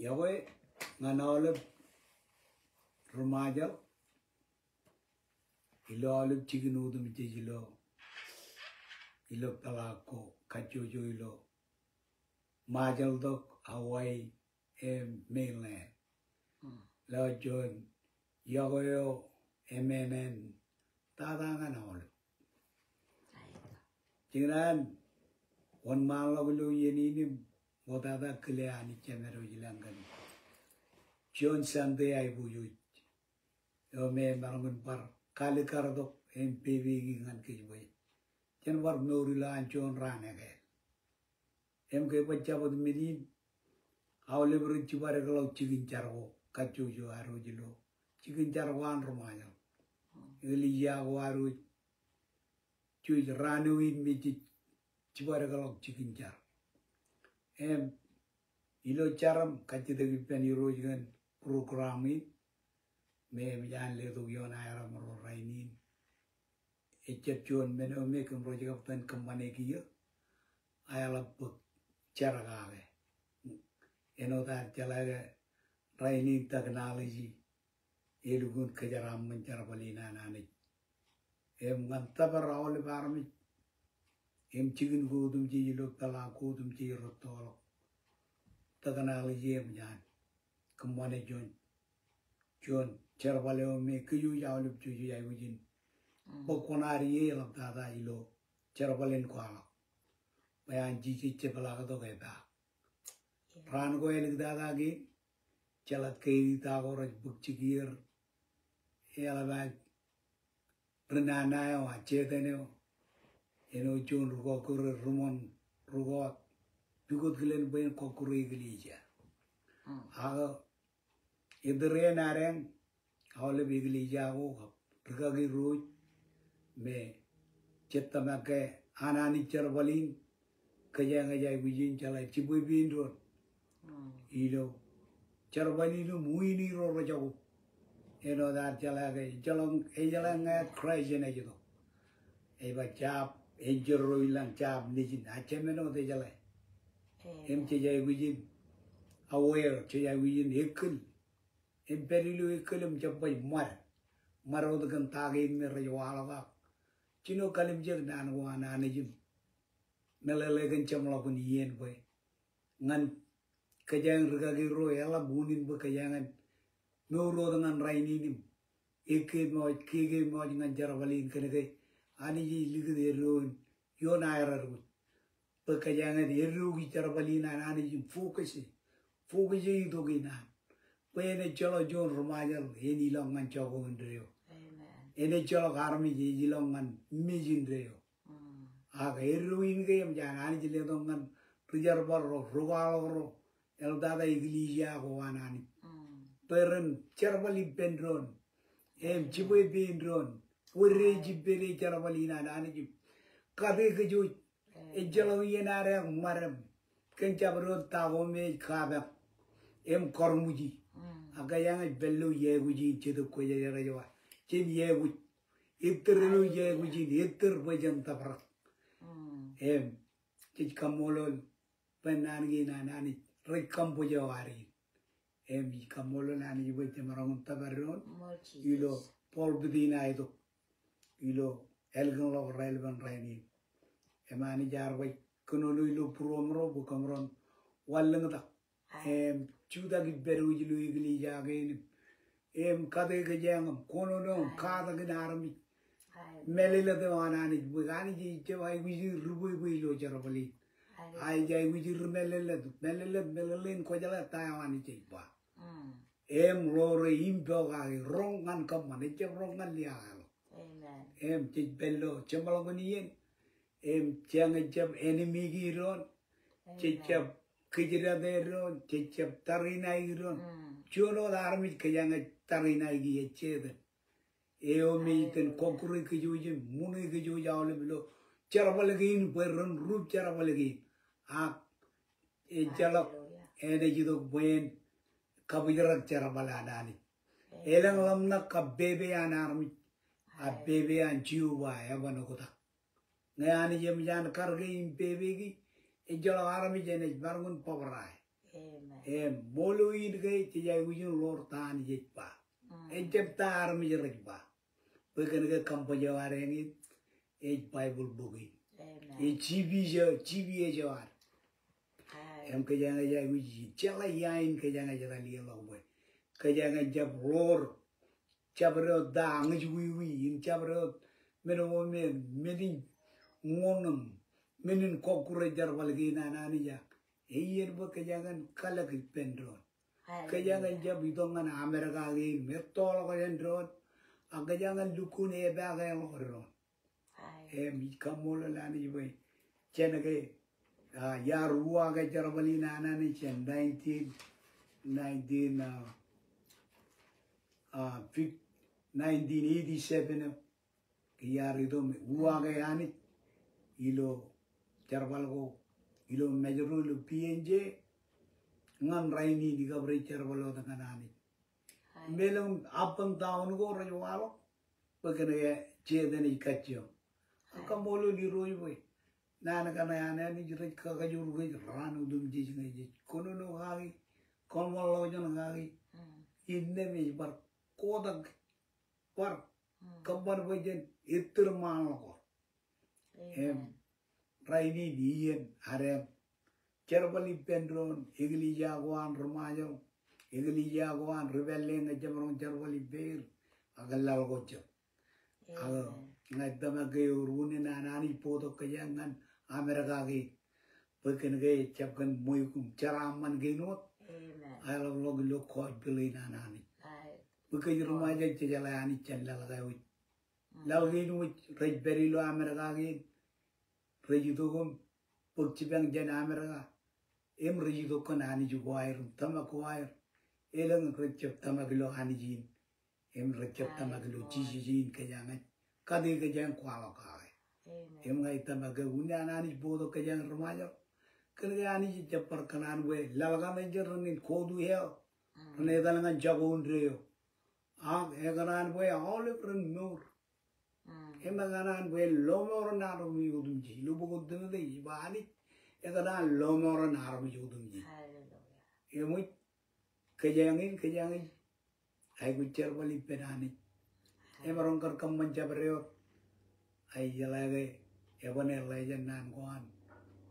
Yawe nganolib rumajal ilo olib chiginudum ilo palako kachojo ilo majal dok Hawaii mainland lo John Yagoyo MNN tada nganolib Jingan one malalu yeninim Wadada Kileani Chamero Yilangan John Sunday I buyu Yome Marman Par Kalikardo MPV and Kijway Janwar Norila and John Ranage MK Pachabad Medin How liberal Chivaragalo Chicken Charvo Kachujo Arujilo Chicken Charwan Romano Elia Waru Chuj Ranu in Miji Chivaragalo Chicken Char ilo charam kacchi de vipen irojigan programi me yan le do yon ayara maro rainin echepchon men o me kum rojiga pen kamane kiyo ayala puk charagale eno da chalaga rainin technology elugun kajaram mencharabalina nani ngantabar awle barmi chicken godum ji lo tala godum ji rotolo technology yan kamane John charbaleo me kuyu yawlip chuju yai wujin bokonari ye labdada ilo charbalen kwala bayan ji chepala ka to keta pran ko elik dada gi chalat kei ta ko raj bukchigir yala ba pranana yo achetene John Rugo Rumon Rugo Dugot Glen Ben Kokuri Gilija. Haga Idre Narang, Hole Bigilija, Rugagi Root, Me Chetamake, Anani Cherbalin, Kayanga Vijin Chala Chibu Bindor, Ido Cherbalino Muini Rojo, that Jalaga, Jalong, Ajalanga, Crash in Ajo. Eva Chap. Ejero ilang chab nijin achemeno de jale chejai wijin aware chejai wijin ekul imperilu ekulum chapai maro de kan tagi me rewala ba chino kalim jeg nan wana nijim melele kan chamla kun yen boy ngan kajang rugagi ro yala bunin ba kajangan no ro dengan raininim eke mo kege mo ngan jarwalin kene Ani ligu erun yon ayararu pekajangan eru gicara balina ani focus itu gina pene chalo John Romajal eni longan chogo ndreo ene chalo karmi ji longan mijin dreo aga eru inge yam janani jile longan prijar barro rogalo el dada iglesia ko anani peren charbali pendron chiboy pendron Ure jibere jalabalina nani kade keju ejalawi nare maram kencabro tawo me kabe kormuji agayang bello yeguji chedo ko yera yawa chin yegu itterlu yeguji itter bajan tapra chich kamolol penangi nani rekampo jawari kamolol nani bote marang tabaron ilo porbidina itu ilo elgon lo relevant raini emani jarway kono ilo promro bukamron wallang ta chuda gi beru ji lu igli jage kade ge jangam kono no kada ge narmi melila de wanani bugani ji jawai wi rubu lo jarabali ai jai wi melele ko jala taiwan ji ba lore impo ga rongan kamane je rongan liya chich bello chamalongoniyen changajab enemy giron chichab kijira deron chichab tarina giron chulo army kayanga tarina gi chede meiten kokuri kijuji muni kiju jawle bilo charabalagin perron rup charabalagin jalak jido buen kabijara charabaladani elang lamna kabebe anarmi a baby and Juba, Evanokota. Nayani Yamian Kargin baby, a Jola Army and a Barman Poverai. Molo in cái chỉ dạy uyun lor tan dịch ba. Chép tar mi dịch ba. Bởi cái company vào đây nghe Bible book GV cho anh. Em cái dạng dạy uy chela yain cái dạng dạy liệt lâu vậy. Cái dạng chép lor chép rồi đàng uy in chép rồi mình ngonam mình có cure jar valgi na nani ja. Year book cái dạng kalak pendron. Cái dạng chép bidongan America ghi metol cái pendron. Ang cái dạng lukun e ba cái rồi. Em kamol la ni vậy. Chen cái ya ruwa cái jar vali na nani chen 1987 cái ya itu ruwa cái ani ilo jar valgo ilo major lu PNJ ngan raini di kabre jar valo dengan ani. Belum apam tahun ko rajo walo. Pagkana cheden ikatyo. Ang molo ni roy boy. Nana kana ani jirat kakajur boy ranu dum jij ngai. Kono no hagi kon walo jon hagi. Inne me bar kodak par kabar boy jen itur malo ko. Em raini diyen harem cerbali pendron igli jagoan remajo igli jagoan rebellen jamron cerbali ber agalal gocho ngadama ge urune nanani poto kayangan Amerika ge peken ge chapkan moykum caraman ge not ala log lo ko gele nanani peken remajo cejalani cendal ga wi law ge no rej beri lo Amerika ge rejidogum pokcibang jan Amerika em rejido kon ani jugo air tamako air elang recep tamaglo ani jin em recep tamaglo jin kayangan kade kajang kwalo kae em ngai tamaga unya ani bodo kajang remajo kerja ani cepar kanan we lalga mejer ni kodu he ne dalangan jagon reo egaran we olive nur emaganan we lomor naro mi udumji lubugo dende ibani egaran lomor naro mi udumji emui kejangin ai gucer wali penani emarong kar kamman jabreo ai jalage ebone lejen nan goan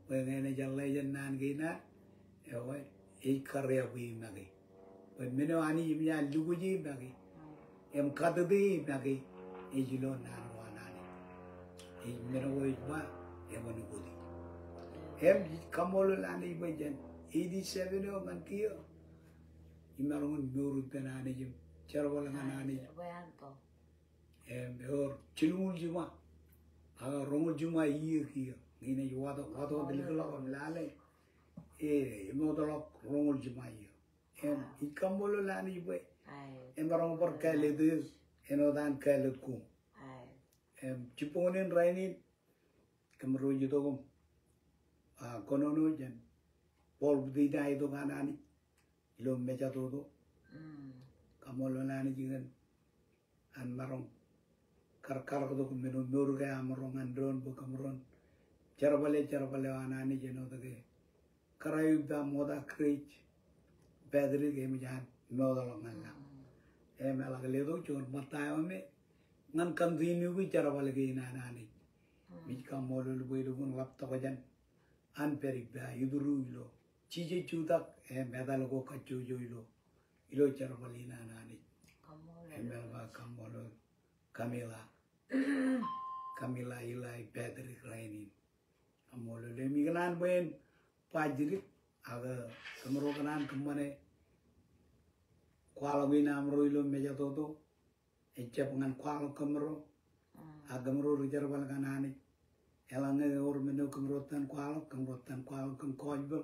wengene jalejen nan gina ewe e karya wi magi we meno ani imya luguji magi em kadbi magi e jilo nan wanani e meno we ba ebone gudi em kamol lani bajen 87 o man kiyo imarong nuru penani jim charwala nani em or chilul juma aga rongul juma iye kiyo ngine wado delikala lale modolo rongul juma iye em ikambolo lani boy em barong por kale de enodan kale ku em chiponen rainin kamro jidogum konono jan pol bidida itu kanani lo meja todo kamolo lani jigen an marong kar ko meno noru ga amrong andron bu kamron charbale anani jeno de karayu da moda krich bedri ge mi jan moda lo ngalla e mela ge ledo chon matayo me ngan kan dinu bi charbale ge nanani mi kamolo lu bu lu lap to jan an perik ba iduru lo chije chudak e medal go kachu jo ilo charbale nanani e mela kamolo Camila ilai Pedri Rainin amolo le migran ben pajiri aga kamro kanan kemane kwala wina amro ilo meja toto ecep ngan kwala kamro agamro rijar bal kanani elange or meno kamrotan kwala kan kojbel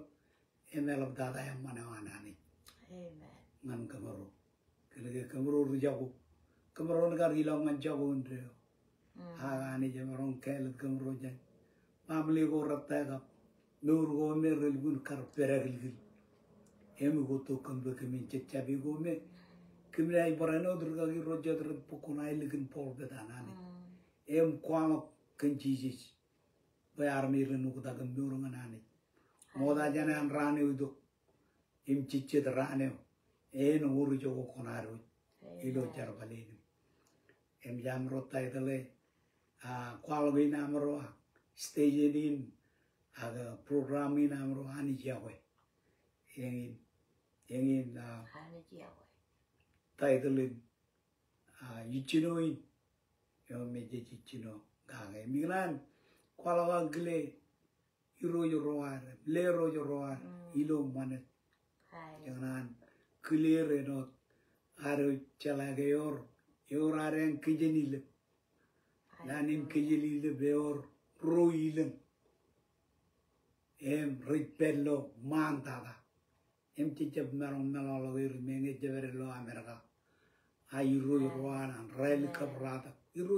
emelab dada yang mana wanani ngan kamro kene kamro rijaku kamro negar hilang ngan jago ndreo ani jamarong kelet kamro jan pamli go ratta nur go me relgun kar peragil em go to kambe kemin chabi go me kimrai borano durga gi roja dur pukuna ilgin pol bedanani em kwama kanjiji bayar mi renu ko daga nur nganani moda jana an rani udo im chiche terane en uru jogo konaru ilo jarbalin em jam rota itale quality namro stage in aga program in namro ani jawe engin title yichino yo meje chichino gage migran qualawa gle iro lero ilo manet jangan clear no aro chalage yor aren kijenile lanin kijenile beor roilen em ripello mantada em chichep marong nalolo menge jevere Amerika ay roan rel kabrata iro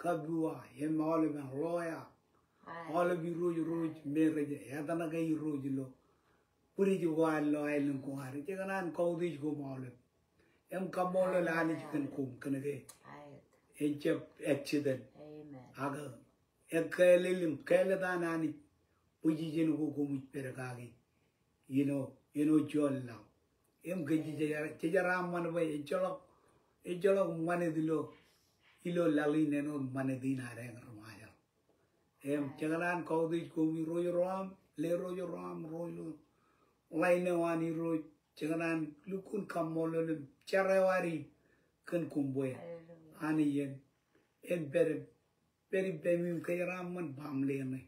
kabua em ole men loya ole bi ro mereje yadana gay lo puri ju lo ay lung ko hari jangan kaudi go mole em kamolo lani kan kum kanage enchep accident aga ekelelim kelada nani puji jenu go kum perakagi you know jolla em gaji jara man bay ejolo mane dilo ilo lali neno mane dinare ngarmaya em jangan kaudi go mi ram le ram lain wani ro jangan lukun kamolo charawari kan kumboy ani yen en beri bemim kayram man bamle ne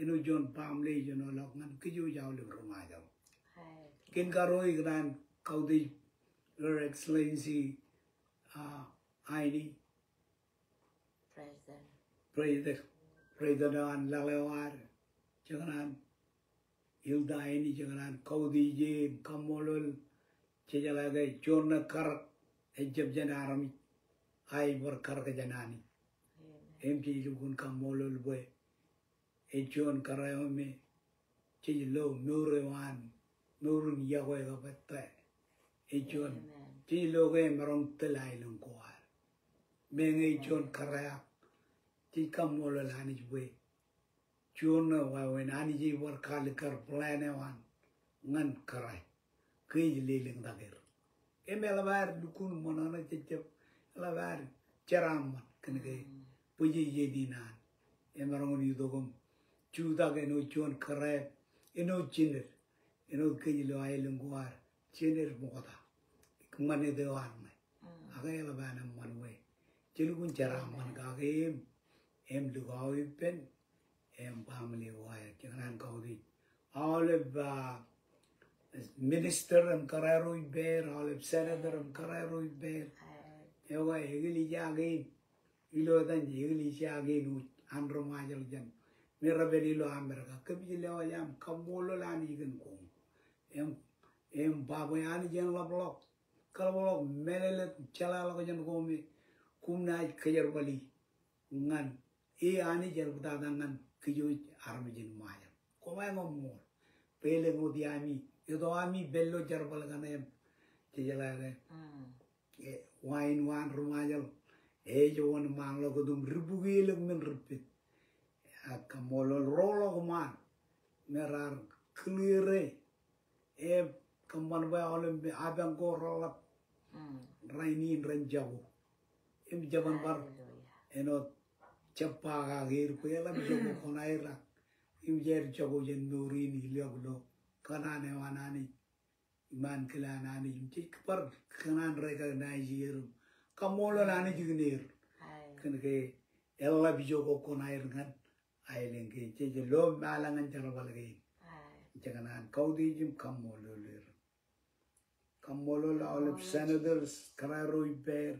eno jon bamle jono lokman kijo jawle rumaja kin karoi gran kaudi your excellency ID president an lalewar jangan Hilda ini jangan kaudi je kamolol cejala gay jona kar ejab janarami ay workar ke janani emji lukun kamolol boy ejon karayo me cejlo nurewan nurun yawe gapata ejon cejlo gay marong telai lungkuar menge ejon karaya ci kamolol hani boy Jona wawen ani ji workal kar plan wan ngan karai kei leleng dagir emelabar dukun monana cecep labar ceram kenege puji jedinan emarong ni dogom juda ke no jon karai eno chiner eno kei lo ay lengwar chiner mokota kemane dewan agai labana manwe jelukun ceram man kagem em dugawi pen em family wire jangan kau di olive minister em kararoi bear olive senator em kararoi bear ewa egli jagin ilo dan egli jagin andro majal jan mirabeli lo Amerika kebile wajam kamolo lani gen ko em babu yani jan la blok kalau blok melele chala la jan ko me kumna kajar bali ngan ani jan budadangan kijo armajin maya komai ngomor pele ngodi ami itu ami bello jarbal ganem tijalare wine wan rumajal jowan manglo kodum ribugil men ripit akamolo rolo man merar cleare kaman ba olem abang ko rola raini ranjabu jaban bar eno Cepaga gir pela jogo konaira imjer jogo jen nurini lioglo kanane wanani iman kelanani imci par kanan reka naijir kamolo nani jignir kenke ella bijogo konair ngan ailenge ceje lo malangan jarabalge jangan kaudi jim kamolo ler kamolo la olip senators kararoi bear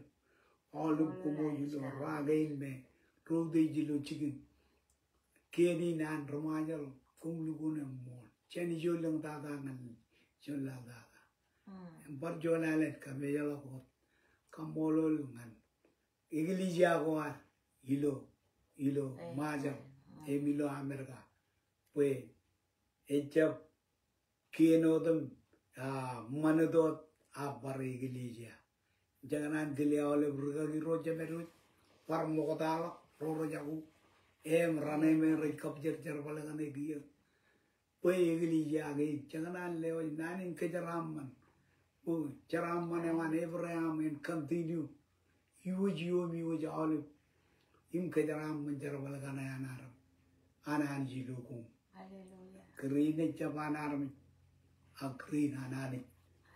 olip kumo yulo ragain me Rode jilo chicken, kedi nan romajal kum lugune mol. Cheni jolang dada ngan jola dada. Empat jola let kame jalo kot kamolo ngan. Igli jaguar ilo majal emilo Amerika. Pue ejab kienodem manadot abar igli ja. Jangan gili oleh bergagi roja merut parmokotalo. Roro jago em rane me rekap jer balangan dia Pegli jangan leo nanin kejaraman. Jaraman ewan Abraham and continue. You olive. Im kejaraman jarabalagana anaram. Anan jilukum. Hallelujah. Green Japan army. A green anani.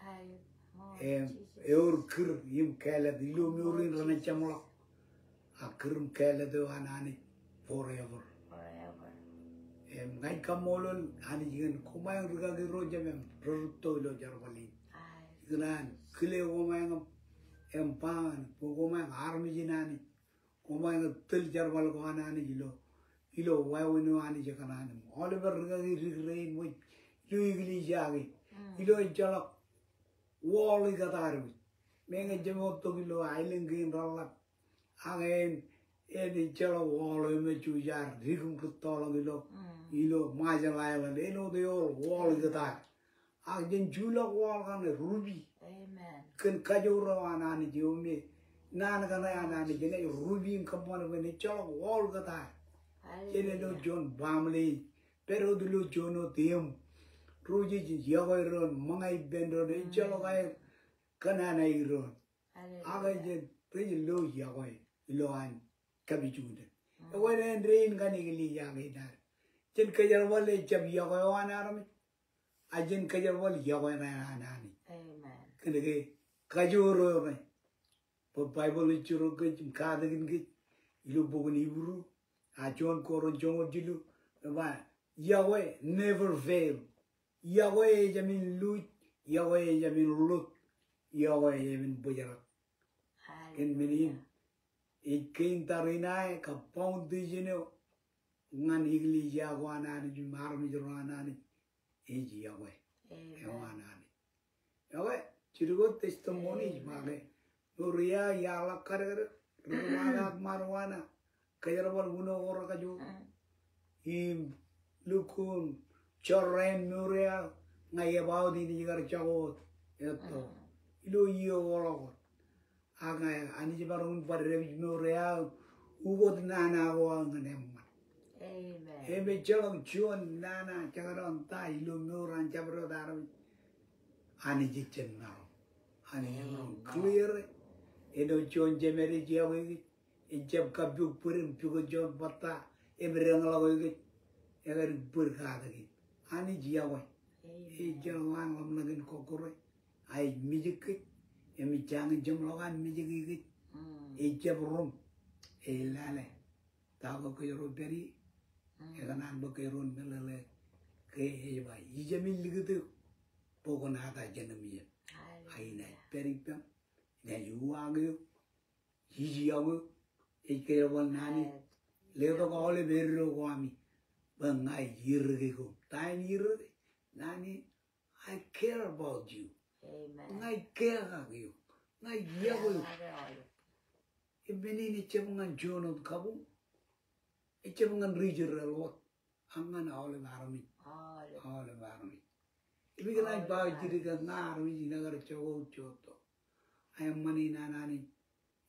Hallelujah. Eur kir im kala dilu murin rana chamla. A kirim kala do anani forever. Ngai kamolol ani jigen kumayang rigagi roja mem produto lo jarwali ignan kile kumayang empan kumayang army jinani kumayang tel jarwal ko anani ilo wawino ani jakanani oliver rigagi rigrein mo ilo igli jagi ilo jalak wall igataru menga jemo to ilo island game ralla again edi jalo wall me chujar rigum kutolo ilo Majan Island, they all wall the that. I didn't Jula wall on a ruby. Amen. Can Kajura and Annie, Nanagana and ruby and component when it's all wall the that. General John Bamley, Pero de Lujono, Tim, Ruji, Yawairon, Mangai Bender, the Jalagai, Canana Iron. I did pretty low Yawai, Loan, Cabijud. When and rain Ganigli Yagi. Jen kajarwal jab yawan arami, ajen kajarwal yawan anani. Amen. Kene kajuro me, po Bible churo ke kadagin ke, ilu bugun iburu, ajon koron jongo jilu, ba Yahweh never fail. Yahweh jamin lut, Yahweh jamin lut, Yahweh jamin bujarak. Ken menin, ikin tarinai kapong dijeno. Ngan igli jagwanani ju marmi jurwanani eji yawe yawanani yawe chirugo testimony mage nuria yala kare rumaga marwana kayarwal guno ora kaju im lukun chorren nuria ngaye baudi ni gar chago eto ilo iyo ora aga ani jibarun parre nuria ugo nana go ngane Amen. Ebe jalan juan nana jangan tai lumuran jabro daram ani jichen now ani clear edo juan jemeri jawi ijab kabuk purim pugo juan bata eberang lawi eber berkah lagi ani jiawa e jalan lam lagin kokore ai mijik emi jangan jam lawan mijik ijab rum e lale tago ko yoro beri Eganan bakeron melele ke heba ijamil ligete pokona ta janamiya aina peripam ne yuagyo hijiago ekerwan nani ledo ko ole berro ko ami bangai yirge ko tain yirge nani I care about you. Amen. Ngai care about you. Ngai yago ibeni chemungan jono kabu Echemungan regional what? Angan all of army. All of army. If we can like buy Jiriga Narmi, never choto. I am money nanani.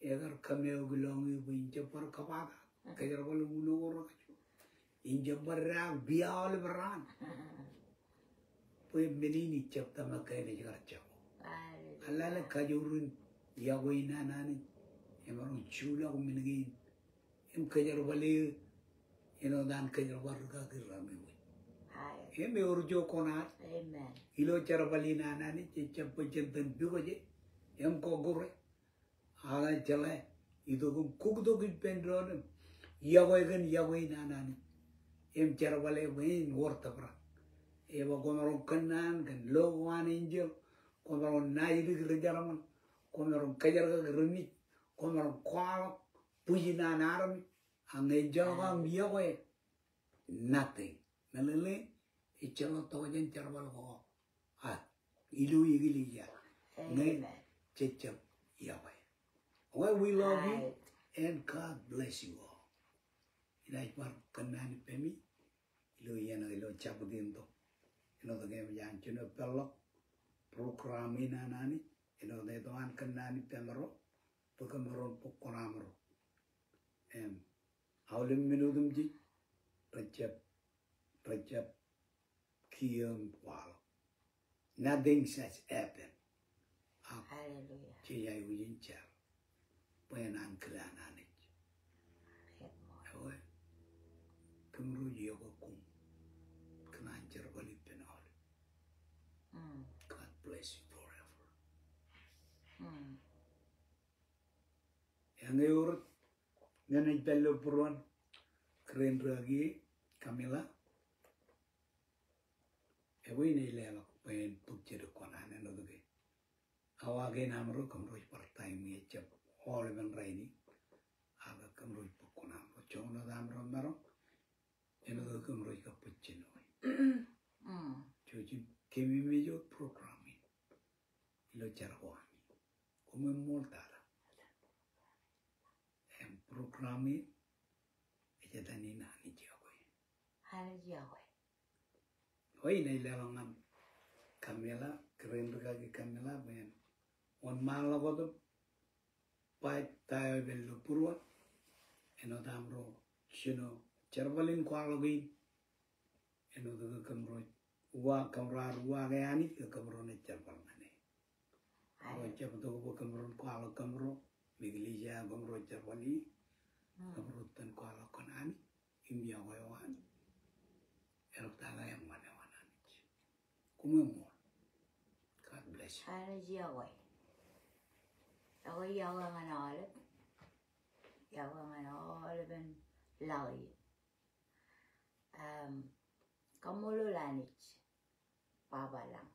Ever cameo belonging in Japar Kapata. Kajarwal Muno. In Japara, be all of ran. Put many chapter mechanic chapel. Alala Kajurin, Yahweh nanani. Emeron Chula Minigin. Kajarwale. Dan kajar warga kirami. Eme urjo konat. Amen. Ilo cara balina nani cecap pejantan bigoje. Ko gore. Aga jale. Itu kukdo kipendron. Yahweh nanani. Cara bale wain wortabra. Eva komeron kanan kan lowan angel. Komeron nairi kerjaraman. Komeron kajar kerumit. Komeron kwalak. Pujinan arami. Angai jawa Yahweh nothing. Melele ichalo tojen charbal ko. Ilu igili ya. Ngai chechap Yahweh. Well, we love you and God bless you all. Inai par kanani pemi ilu yana ilo chapudin to. Ino to game yang chuno pelok program ina nani ino de doan kanani pemero pokamaron pokonamro. Howling minudum ji, Rajab, kiam kwal. Nothing such happen. Hallelujah. Chiyay ujin char. Payanan klananich. Awe. Kumru yoga kum. Klan charbali penol. God bless you forever. Yang urut ganay bello puruan. Keren ragi Camila. Ewe ni lelo payan pukjir konan ano doge. Awage namro kamroj partai mi chap all ben raini. Aga kamroj pukunam ro chona damro maro. Ano do kamroj ka puchino. Chojin kemi mejo programmi. Lo charwani. Come moltara. Em programmi e dani nani jogo. Hallelujah. Hoi nei lelangan Camila keren ragi Camila ben. On malo godo pai tayo bello purwa. Eno damro chino charbalin kwalogi. Eno do kamroj wa kamrar wa gayani ke kamro ne charbal mane. Awa chap to ko kamro kwalo kamro miglija kamro charbali kamro tan kwalo konani imbia wayani. Ero tala yang mana wanani. Kumemo. God bless you. Hallelujah. Ako yawa nga na olive. Yawa nga na olive and lawi. Kamulo lanich. Baba lang.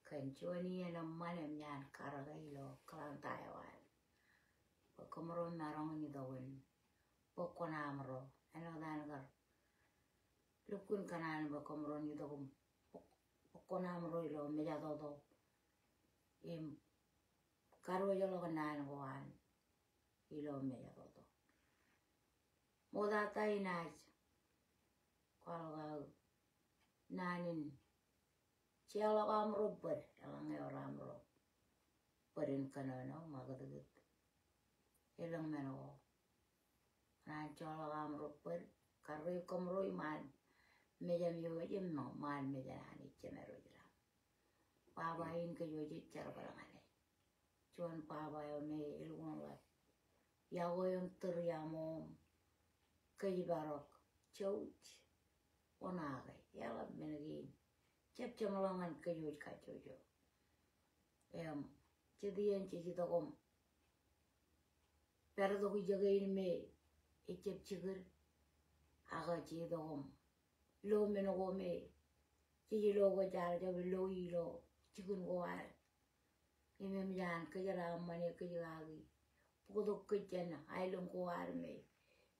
Kanchoni yan ang manem yan. Karagaylo. Kalang Taiwan. Pagkamuro marong ni dawin. Pagkunamro. Ano danagar. Lukun kanan pagkamuro ni dawin. Pagkunamro ilo. Medya todo. Karo yo lo kanan kuan. Ilo medya todo. Moda tayo na. Kalau nanin ciala kamro ber elang ramro berin kanano magadugut elang meno nan ciala kamro ber karo kamro iman meja yo jem no man meja ani cemero jela pabain ke yo je cara balangane cuan pabayo me ilungan lat yawo yang teryamo ke barok chouch onaga yala menagin cep cemalangan kayu kacojo cedian cedi tokom perdo ku jagain me cep cigur aga cedi tokom lo menogo me cedi lo go jar jabe lo ilo cigun go ar imem jan kejara mane kejaragi pukudo kejana ailong go ar me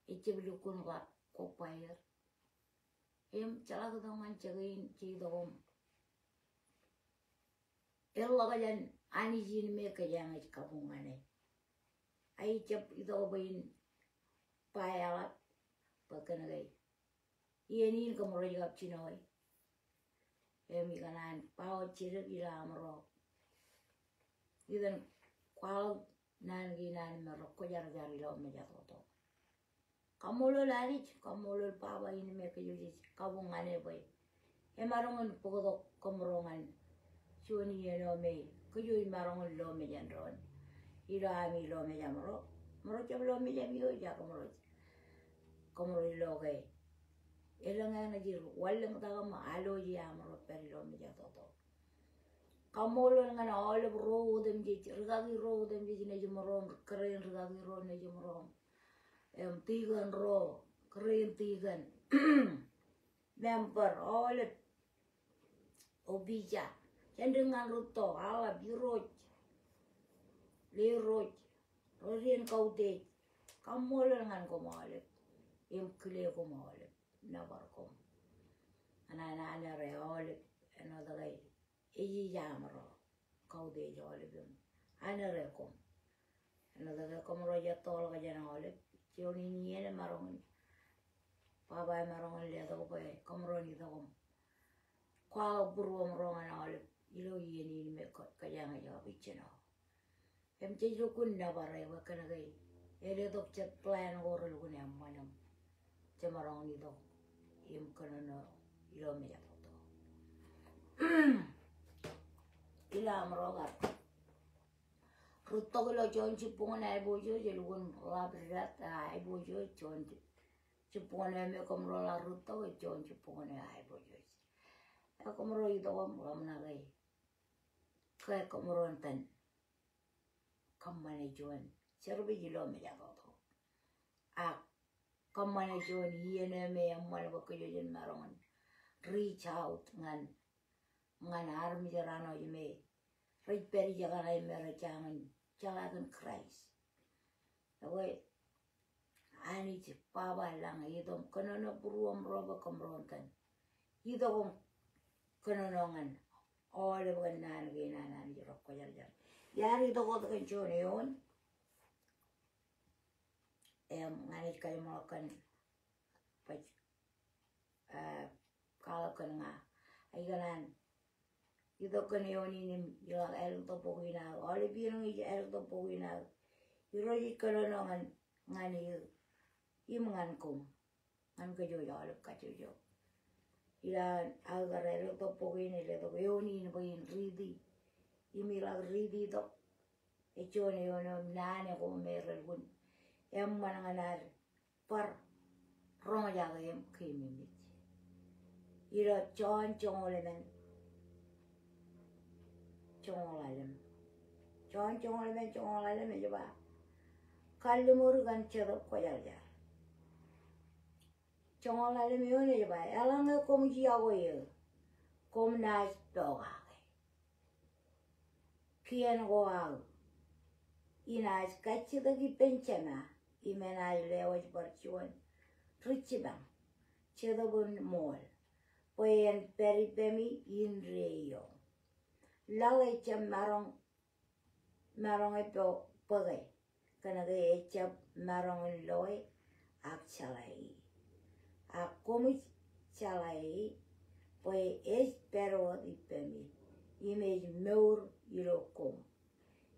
cep lukun go kopayar cala ketongan cagain cedi tokom elo kajan ani jin me kajang kabungane ai cep itu bain payalat pakan gai ini kamro jawab cinoi kanan pau cirek ila amro idan kwal nan ginan merok ko jar jar ilo me jatoto kamulo lanich kamulo paba ini me kajuji kabungane boy marongon pogodok kamrongan Chuni yelo me, kuyu marong lo me janron. Ira ami lo me jamro, moro jam lo me jam yo ja komro lo gay. Elang na jiru, walang taga ma alo ji amro per lo me jatoto. Kamolo nga na olive ro dem ji, rigagi ro dem ji ne jumro, keren rigagi ro ne jumro. Tigan ro, keren tigan. Member olive obija. Cenderungan ruto, ala biroj, leroj, rorian kau deh, kamu lengan kau malep, kile kau malep, nabar kau, anak-anak reolep, anak dagai, jamro, kau deh jolep, anak rekom, anak dagai kamu roja tol kajan olep, cioni ni ada marong, papa marong lihat aku kamu roni takom, kau beruang rongan olep. Ilo ini me kajang aja bicara. Jadi kun na barai wakan lagi. Ele dok chat plan orang lu ni amanam. Cemarong ni dok. Kena ilo me jatuh. ila amrogar rutto lo jon chipon ai bojo jelun rabrat ai bojo jon chipon me komro la rutto jon chipon ai bojo komro ito kom na gai kai komro tan kamane jon serbe jilo me ja to a kamane jon yene me amal ba ko jon marongan reach out ngan armi jarano me reach peri jagana me ra jangan jalagan Christ away ani ci paba lang idom kono no buruam roba komrontan idom kono nongan ole banan genanan jiro ko jar yari to ko kan jone yon ngani kay mo kan pa kala kan nga ay ganan ito kan yon ini yung el to po ina ole birong i el to po ina iro i kono nongan ngani imangan kum ngan ka jo ole ka jo ila agarre to po ina le to yoni ni boin ridi imila ridi to e jone yono nane ko mere gun em mananganar par rong ja em kimi ila chon ole men chong le me jaba kalumur gan chero ko ya chong le me one jaba alanga kom ji ago ye kom na doga kien go al ina sketch da gi penchana imena lewa barchuan richiba chedo bon mol poen peripemi in reyo lawe cham marong epo page kana ge cham marong loy ak chalai ak komi chalai poe espero ipemi image meur ilokom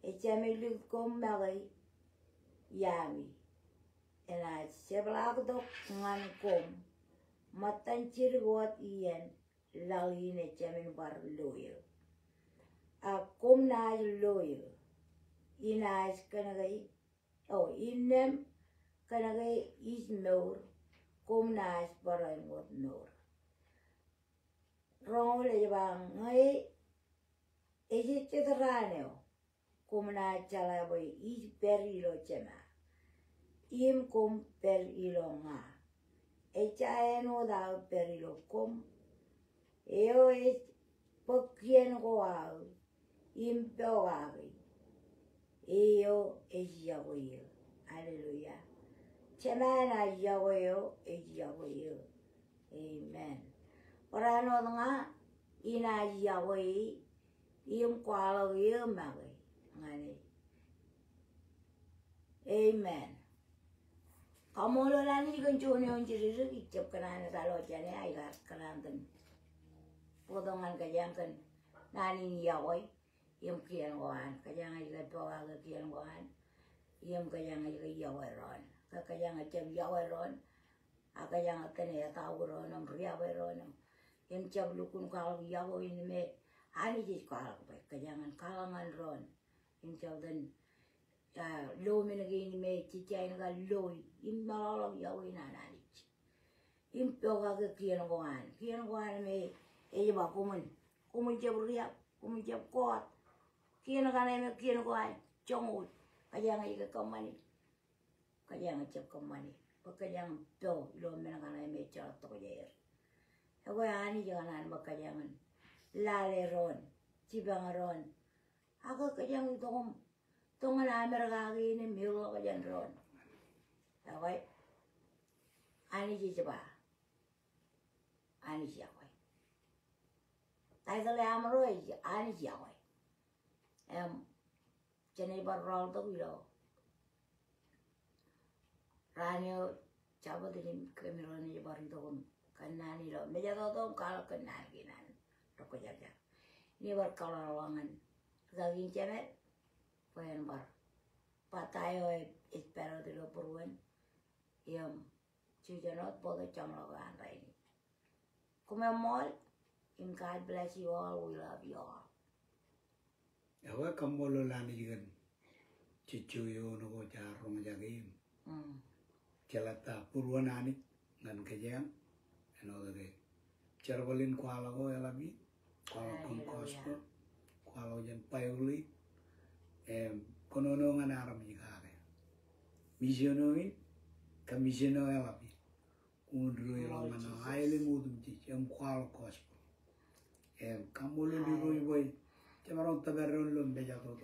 e chame lukom magai yami ena seblag do ngan kom matan chirgot ien laline chame bar loyo akom na loyo inas kanagai inem kanagai is nor kom nas barai ngot nor rong le bang ngai eje chedrano kom na chala boy is perilo chema im kom perilo nga echa eno da perilo kom eo es pokien goal impeoari eo es Yahweh hallelujah chemana Yahweh es Yahweh amen orano nga ina Yahweh im kwalo yemare ngani amen kamolo lani kan jone on jiri ikap kana dalo jane ai gar kalanten podongan kajangkan nani Yahweh im kian wan kajang ai ga toa ga kian wan im kajang ai ga Yahweh ron ka kajang ai cham Yahweh ron akajang kene ta uro nam Yahweh ron im cham lukun kal Yahweh ni me ani ji kal ba kajangan kalangan ron im cham den lo me ni me chi chai ga lo im malalo Yahweh na nani im toga ga kian wan me e ba kumun jab riap kumun jab kot kian kana me kian wan chong kajang ai ga kamani kajang chap kamani kajang to lo me kana me cha to yer ako ani jangan bakajangan lale ron cibang ron ako kajang tongan Amerika ini milo kajang ron ako ani coba ani siapa tay kali amro ani siapa chene barrol to bilo ranyo coba dengan kamera ni baru to kanani lo meja to kalau kenan ginan roko jaga ini bar kalawangan gagin cemet poen bar patayo espero de lo puruen yam chujanot bodo chamlo gan ini kuma mol And God bless you all. We love you all. Awa kamolo lani jigan cicuyo no jarong jagim celata purwanani ngan kejang eno de cerbalin kuala go elabi kuala kongkospo kuala jan payuli konono ngan aram jikare misionoi kamisiono elabi undro irongana aile mudum ci kuala kospo kamolo diroi boy Camarong tabaron lom beja toto,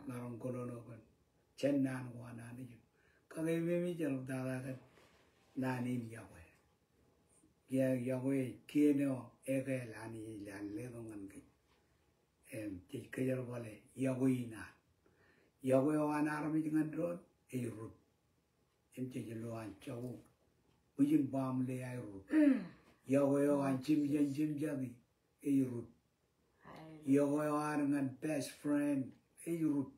narong konono kan, cennan wana ni ju. Kage memi jaluk daga kan, nani ni yawe. Yawe kieno ege lani le dongan ki. Cik kejar bale yawe ina. Yawe wana arami dengan drone, rut. Cik luan cawu, ujin bam le rut. Yawe wan jim jadi, rut. Yawe ngan best friend, rut.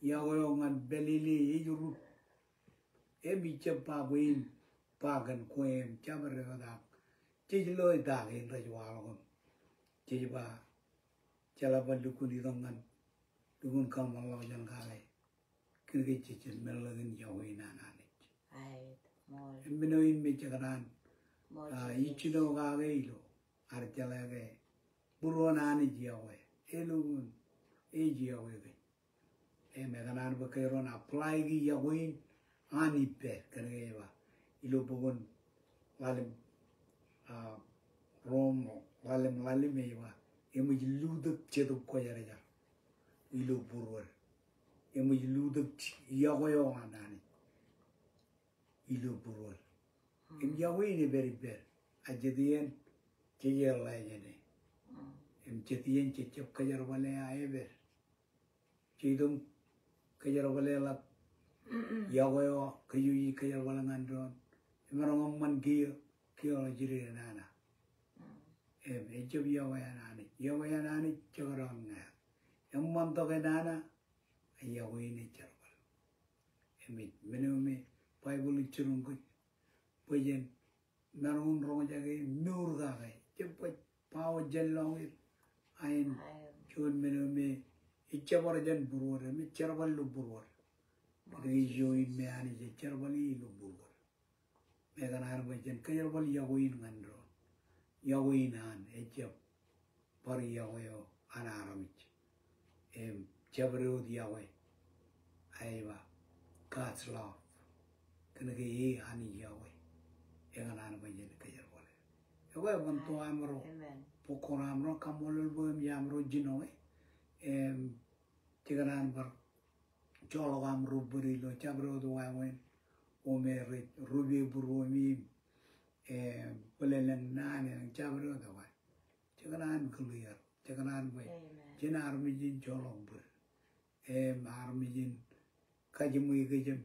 Yawe ngan belili, rut. Bicara pawin, pagan kuem, cabar dak. Cik loy dak in rajwalon. Cik ba, calaban dukun di tangan, dukun kamal lawan kale. Kiri cik melagin Yawe nanane. Menoin mecakaran, ichino kage ilo, arjalage. Purwanani Yawe, elugun, Yawe. Meganan bakaron apply gi Yawe ani pe kaneva. Ilo pogon lalim Romo, lalim ewa. Emu ludak cetuk koyaraja. Ilo purwar. Emu ludak Yawe anani. Ilo purwar. Yawe ni very bad. Ajadian ceyel lajane. Cetian cecep kajar bale aeber. Cidum kajar bale lat. Yawe kayuyi kajar bale ngandron. Emarong man kio la jiri nana. Ecep Yawe anani. Yawe anani cakarang nga. Emman toke nana. Yawe ni carbal. Emit menume Bible curungkut. Pajen narung rong jage nur gage. Cepet pau jelongit. Ain John menume ichabar jan burwar me charbal lu burwar rejoin me ani je charbali lu burwar me ganar bajan kayarbal yagoin ngandro yagoin an echap par yagoyo anaramich chabro yawe aiwa God's love kanake e ani yawe ganar bajan kayarbal yawe bantu amro Pokoramro kamolol boem yamro jinoe tiganan bar jologam rubri lo chabro do wawen omere rubi buromi pelelen nane chabro do wa tiganan clear tiganan boy jinar mijin jolog bur armijin kajmu gejam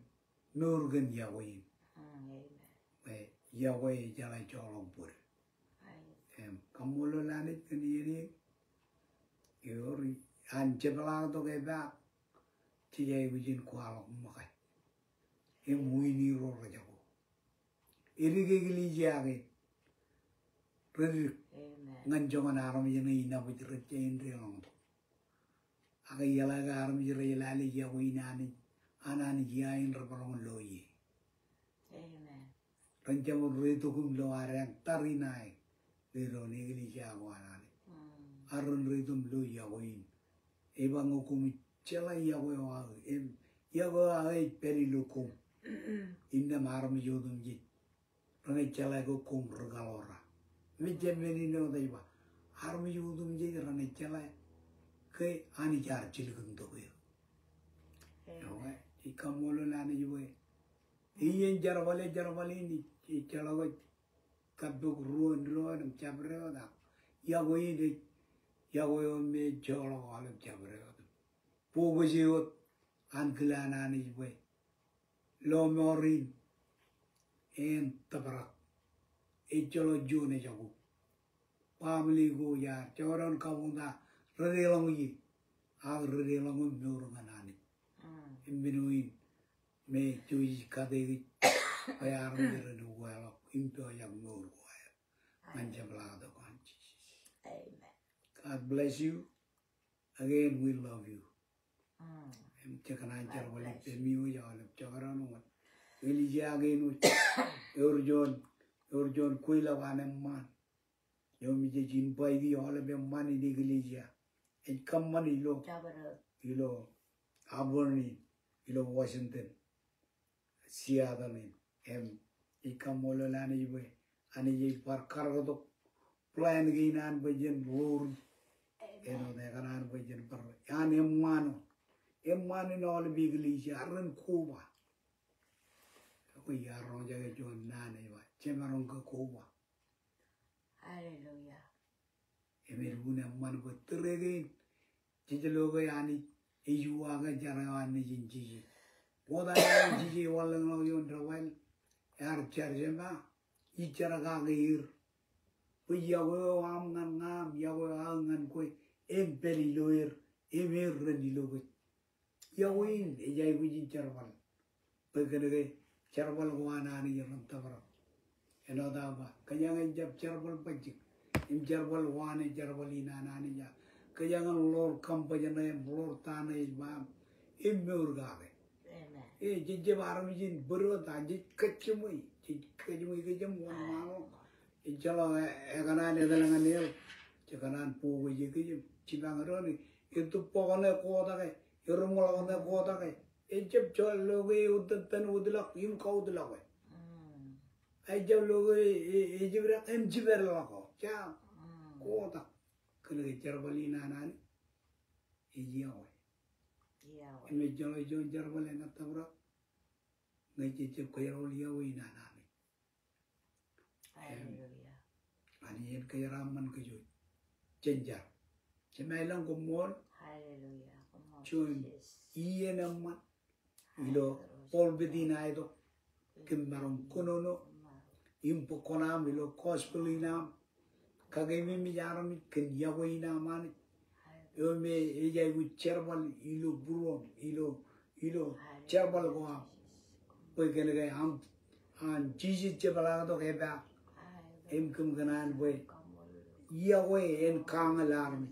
nurgan yawin yawe jala jolog bur Kamolo lanit kaniri yori anjebala to keba tiyai wijin kwalo makai muini ro rajago irige gili jage redi nganjongan aram yene ina bujre cendre long aga yala ga aram jire lali yago inani anani yain rabalong loyi ranjamo reto kum lo arang tarinai Lero negli jaguarani. Arun redum lo yagoin. Ebang okum cela yago yago perilukum. Inna maram yodum jit. Rane cela go kum regalora. Mijemeni no daiba. Arm yodum jit rane cela ke ani jar chilgum dobe. Yoga ikamolo lani yoga. Iyen jarvale ni cela go kabuk ruan cabre da yagoy de yagoy me jolo alam cabre da pogo jiot anglana ni we lo morin en tabrak e jolo jone jago pamli go ya choron kabunda relong yi ag relong nuru manani imbinuin me chui kadegi ayar ni renu wala into yang nuru wala manjabla Amen. God bless you. Again, we love you. Mm. Em chắc anh God chào vào lịch bless để miêu giờ lịch cho cái đó luôn. Elijah again, Urjon quay là anh em man. Yo mi je jin bay di all be money di Elijah. And come money lo, Jabber. Auburn, Washington, Seattle, come all lani way. Ani je par cargo plan gain and bajan Lord. They can bajan per. Yan emano in all big Elijah, Aran Cuba. We are on Jaga John Nane, Chemaronga Cuba. Hallelujah. Emeruna man but again. Chijaloga Ijuaga Jarawan Jinji. What I am Gigi Wallan on the well, Air Chargema, Icharaga here. We Yago Am, Yago and Quay, M. Perry lawyer, M. Ready Logan. Yawin, a Jai Charval. Pegade, Charval one and Yaram Tavra. Another Kayang Jab Charval Pajik. In Charval one, a Jarvalina Nania. Kayangan Lord Company, Lord Tana is Mam, in Murgare. Amen. Jijabaramijin, Burota, Jikachumi, Jikajum, one mile. In Jala, Egana, Netherlands, Chakanan, Poo, Jikajum, Chibangaroni, into Pogana Quarter, Yurumala on the quarter, Egypt, Cholowe, Utan would lock him called the Lowe. I just look Egypt and Jiberloco, Chow, quarter. Jarbalina Nan is Yahweh. And the Jolly John Jarbal and Atavra, make it a Kayol Yahweh Nanani. Hallelujah. And yet Kayaraman Kaju. Ginger. Chemalang go more. Hallelujah. Chun Ian and Man. Paul Bedina Ido. Kimbarum Konono. Impoconam, Cospolina. Kagemi Yaram can Yahweh Namani. You may ejay with Cherbal, Buron, Cherbal Guam. We can get and Jesus Chebalado Heba, Imkumganan way. Yahweh and Kang alarm.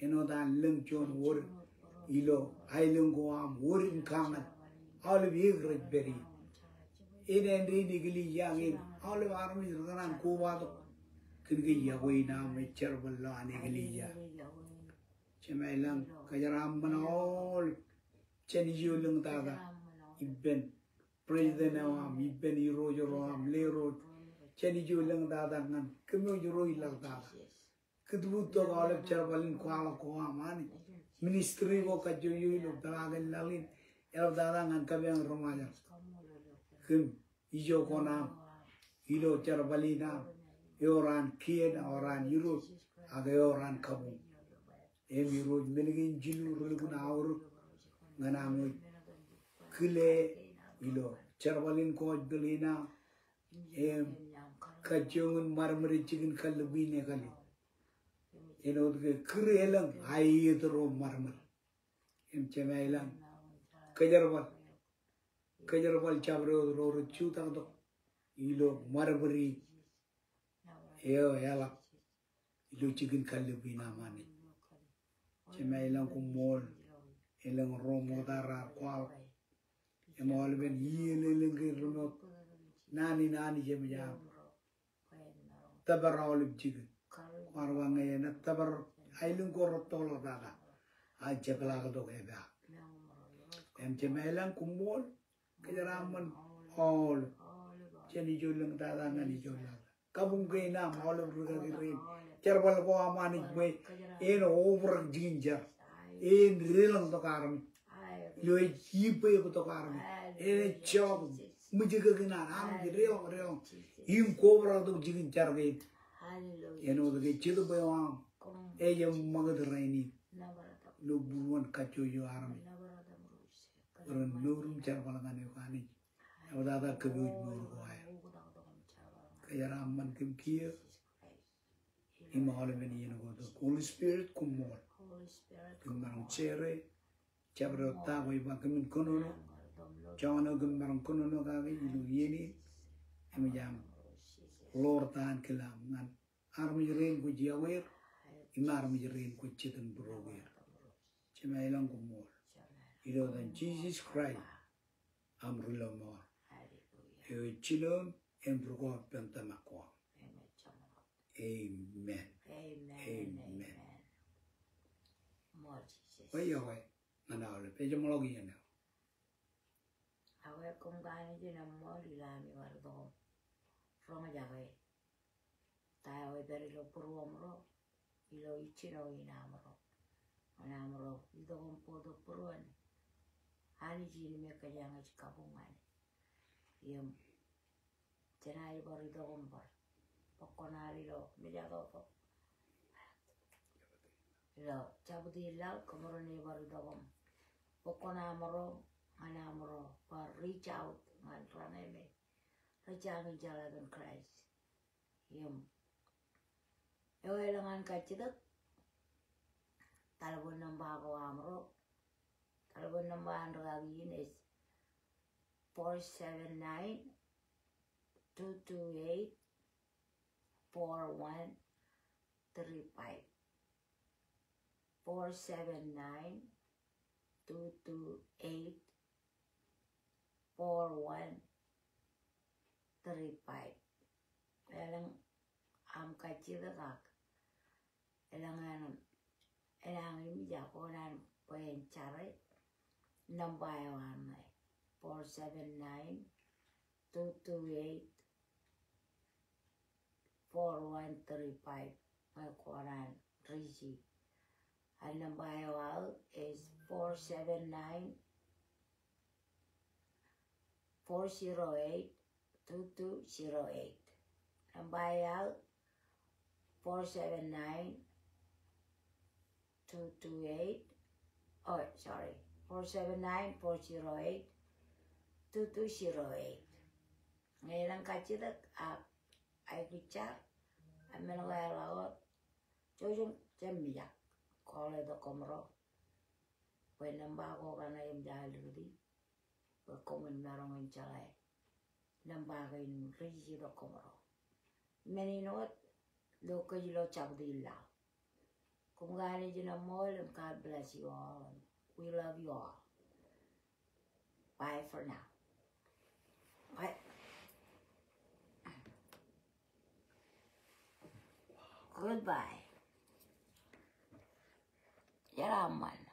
That Lungchon word, Island Guam, word in Kangan, all of you great berry. In and reading young, all of armies run Kuba. Kiri Yahweh now make Cherbal and Egalia. Chemailang, Kajaram all Chenju Lungtada, Ibn, President Awam, Ibn Rojoram, Lero, Chenju Lungtada, and Kamu Lagda. Kudu to all of Cherbal in Kuala Kuamani, Ministry of Kajuyu of Dragon Lalin, Eldarang and Kabian Romana. Kim, Ijo Konam, Ilo Cherbalina. Yoran Kien or an Euro, Agayoran Kabu. Emi road Meligin Jilu Rugun Hour, Ganam Kile, Cherbalin Coach Galina, Kajung Marmari Chicken Kalubine Kali. The Kurelang, I eat the room marmar. In Chemailang, Kajarwal Chabro, Road Chutado, Marbury. Ela chicken Kalubina money. Chemailang Kumol, Elang Romodara, Qual, Emolven, Yeling remote, Nani Jemia, Tabar olive chicken, Marwang and Tabar, Island Gorotolo Dada, I Chapalago Eva. And Chemailang Kumol, Kajaraman, all Jenny Julang Dada and Jola. Kabungena, all of the Cherbal Goamani way, in over ginger, in real the carm, you a cheap paper to carm, in a chop, Mujigana, I'm the real, you cover out of Jigin Chargate, the chill by arm, a young mother rainy, no one cut your army, or a no room Cherbalagan, without a commute more. Kayaraman Kim Kia, Imalavan the Holy Spirit, come more. Kumarang Cherry, Chabrota, we welcome Konono, John Ogumaran Konono, Yeni, and Yam, Lord Tan Kilam, Army Rain with Yahweh, imar mi rin ko chitan brogir chima ilang ko more ilo than Jesus Christ am rulo more e chilo em brogo pentamako amen amen more Jesus oyo manalo pe jomologi yana awe kung gani din ang mo lilami wardo from jawe tayo dari lo puro amro ilo ichino inamro anamro ito kung podo puruan hani jini me kanyang kabungan yung tinayi bari ito kung bar pokonari lo medyato to ilo cabuti ilaw kumuruni bari ito kung pokonamro anamro par reach out man raneme reach out ng jalagan Christ yung ewelangan kachidak talabon ng bago amro talabon ng bahan ragin is 479-228-4135 479-228-4135 kaya lang kachidak Elang ini jagoan pencarai nambayawan 479-228-4135 Koran Riji. And nambayawan is 479-408-2208. Nambayawan 479-228 479-408-2208 ngayon ang kachidak ay kuchar ay menawalawat jojong jamiyak kole do komro when nambago ka na yung jaludi pagkumun narong yung chalay nambago yung riji do komro meninot do ko jilo chabdi ilaw. Kung gani dyan ang mall, God bless you all. We love you all. Bye for now. Bye. Goodbye. Yaraman.